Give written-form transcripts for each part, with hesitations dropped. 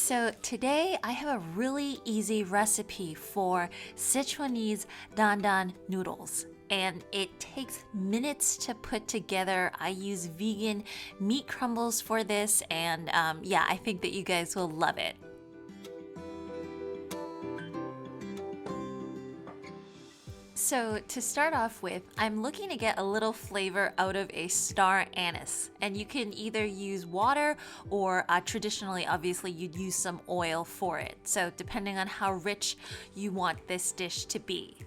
So today I have a really easy recipe for Sichuanese Dan Dan noodles. And it takes minutes to put together. I use vegan meat crumbles for this, and yeah, I think that you guys will love it. So to start off with, I'm looking to get a little flavor out of a star anise. And you can either use water or traditionally, obviously, you'd use some oil for it. So depending on how rich you want this dish to be.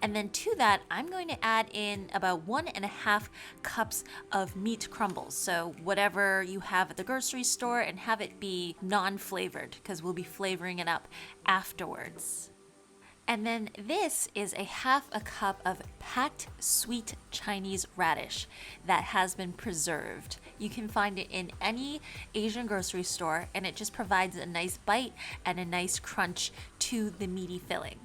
And then to that, I'm going to add in about 1.5 cups of meat crumbles. So whatever you have at the grocery store, and have it be non-flavored because we'll be flavoring it up afterwards. And then this is a 1/2 cup of packed sweet Chinese radish that has been preserved. You can find it in any Asian grocery store, and it just provides a nice bite and a nice crunch to the meaty filling.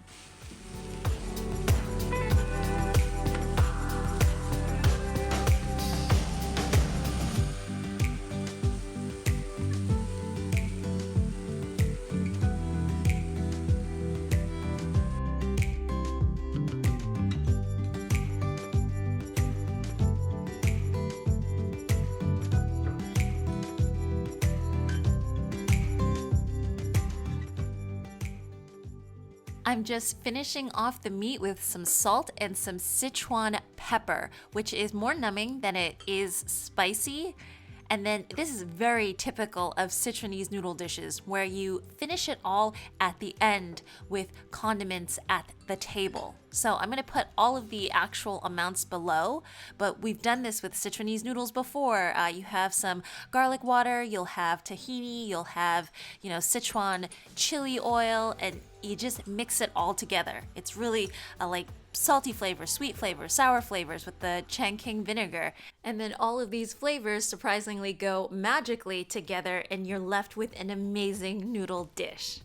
I'm just finishing off the meat with some salt and some Sichuan pepper, which is more numbing than it is spicy. And then this is very typical of Sichuanese noodle dishes, where you finish it all at the end with condiments at the table. So I'm gonna put all of the actual amounts below, but we've done this with Sichuanese noodles before. You have some garlic water, you'll have tahini, you'll have, Sichuan chili oil, and you just mix it all together. It's really like salty flavors, sweet flavors, sour flavors with the Chiangking vinegar. And then all of these flavors surprisingly go magically together, and you're left with an amazing noodle dish.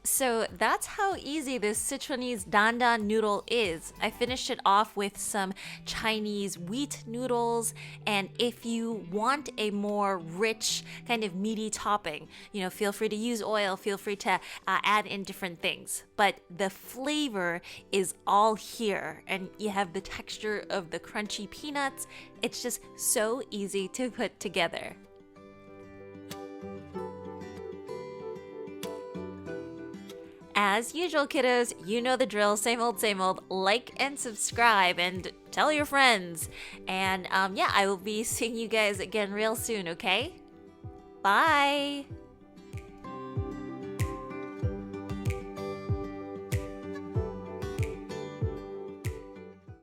So that's how easy this Sichuanese Dan Dan noodle is. I finished it off with some Chinese wheat noodles, and if you want a more rich, kind of meaty topping, feel free to use oil, feel free to add in different things. But the flavor is all here, and you have the texture of the crunchy peanuts. It's just so easy to put together. As usual, kiddos, you know the drill. Same old, same old. Like and subscribe and tell your friends. And yeah, I will be seeing you guys again real soon, okay? Bye!